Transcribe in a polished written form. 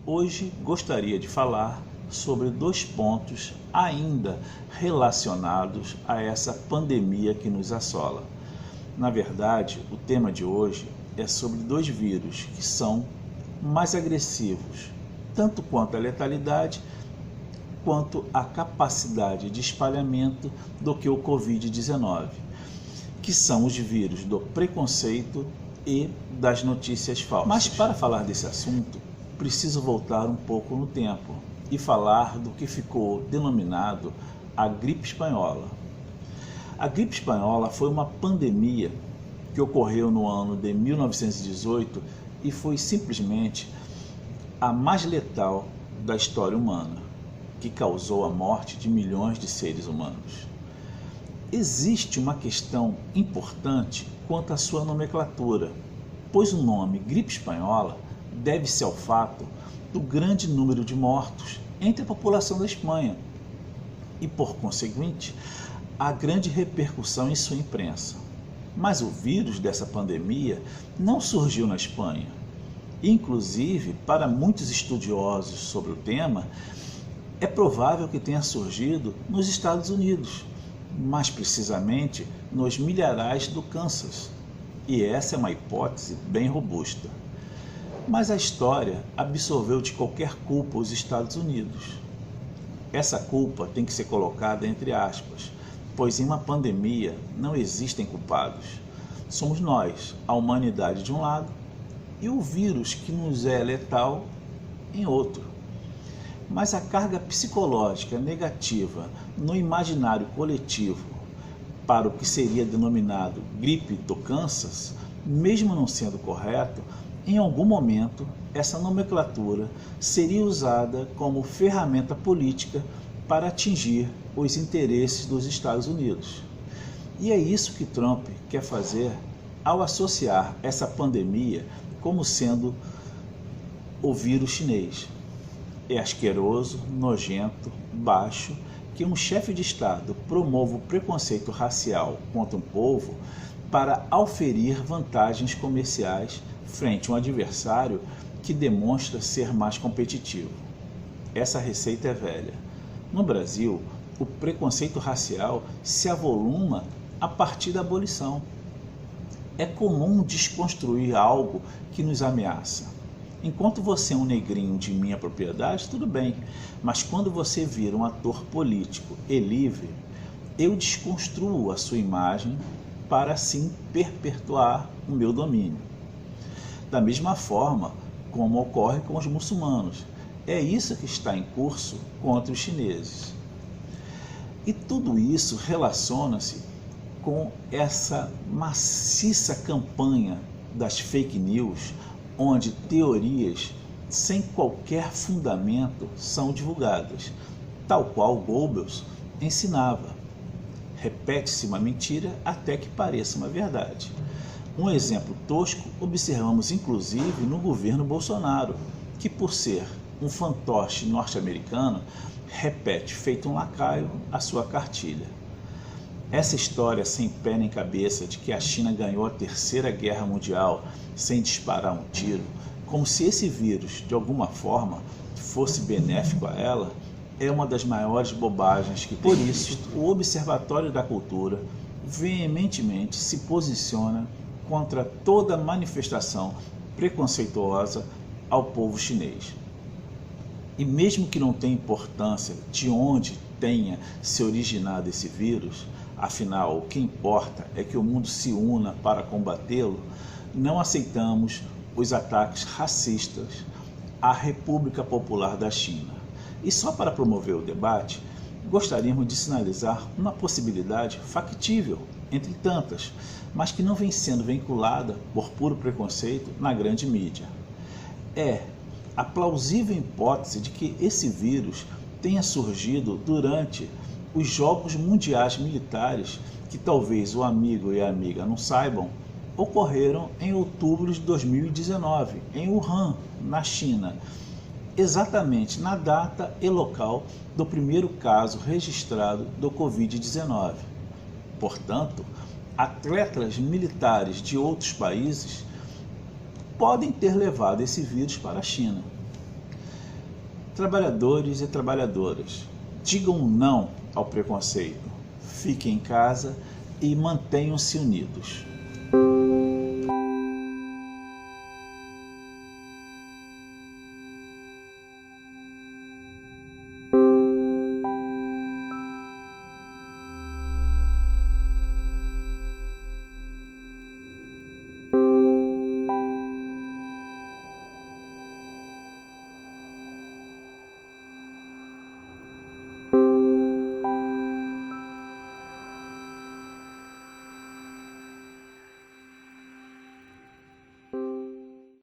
Hoje gostaria de falar sobre dois pontos ainda relacionados a essa pandemia que nos assola. Na verdade, o tema de hoje é sobre dois vírus que são mais agressivos, tanto quanto a letalidade, quanto a capacidade de espalhamento do que o Covid-19, que são os vírus do preconceito e das notícias falsas. Mas para falar desse assunto, preciso voltar um pouco no tempo e falar do que ficou denominado a gripe espanhola. A gripe espanhola foi uma pandemia que ocorreu no ano de 1918 e foi simplesmente a mais letal da história humana, que causou a morte de milhões de seres humanos. Existe uma questão importante quanto à sua nomenclatura, pois o nome gripe espanhola deve-se ao fato do grande número de mortos entre a população da Espanha e, por conseguinte, a grande repercussão em sua imprensa. Mas o vírus dessa pandemia não surgiu na Espanha. Inclusive, para muitos estudiosos sobre o tema, é provável que tenha surgido nos Estados Unidos, mais precisamente nos milharais do Kansas. E essa é uma hipótese bem robusta. Mas a história absolveu de qualquer culpa os Estados Unidos. Essa culpa tem que ser colocada entre aspas, pois em uma pandemia não existem culpados. Somos nós, a humanidade de um lado, e o vírus que nos é letal em outro. Mas a carga psicológica negativa no imaginário coletivo para o que seria denominado gripe do Kansas, mesmo não sendo correto, em algum momento essa nomenclatura seria usada como ferramenta política para atingir os interesses dos Estados Unidos. E é isso que Trump quer fazer ao associar essa pandemia como sendo o vírus chinês. É asqueroso, nojento, baixo que um chefe de Estado promova o preconceito racial contra um povo para auferir vantagens comerciais frente a um adversário que demonstra ser mais competitivo. Essa receita é velha. No Brasil, o preconceito racial se avoluma a partir da abolição. É comum desconstruir algo que nos ameaça. Enquanto você é um negrinho de minha propriedade, tudo bem, mas quando você vira um ator político e livre, eu desconstruo a sua imagem para assim perpetuar o meu domínio. Da mesma forma como ocorre com os muçulmanos, é isso que está em curso contra os chineses. E tudo isso relaciona-se com essa maciça campanha das fake news, onde teorias sem qualquer fundamento são divulgadas, tal qual Goebbels ensinava. Repete-se uma mentira até que pareça uma verdade. Um exemplo tosco observamos inclusive no governo Bolsonaro, que por ser um fantoche norte-americano, repete feito um lacaio a sua cartilha. Essa história sem pé nem cabeça de que a China ganhou a Terceira Guerra Mundial sem disparar um tiro, como se esse vírus, de alguma forma, fosse benéfico a ela, é uma das maiores bobagens que tem. Por isso, o Observatório da Cultura veementemente se posiciona contra toda manifestação preconceituosa ao povo chinês. E mesmo que não tenha importância de onde tenha se originado esse vírus, afinal, o que importa é que o mundo se una para combatê-lo, não aceitamos os ataques racistas à República Popular da China. E só para promover o debate, gostaríamos de sinalizar uma possibilidade factível, entre tantas, mas que não vem sendo vinculada por puro preconceito na grande mídia. É a plausível hipótese de que esse vírus tenha surgido durante os Jogos Mundiais Militares, que talvez o amigo e a amiga não saibam, ocorreram em outubro de 2019, em Wuhan, na China, exatamente na data e local do primeiro caso registrado do Covid-19. Portanto, atletas militares de outros países podem ter levado esse vírus para a China. Trabalhadores e trabalhadoras, digam não ao preconceito, fiquem em casa e mantenham-se unidos.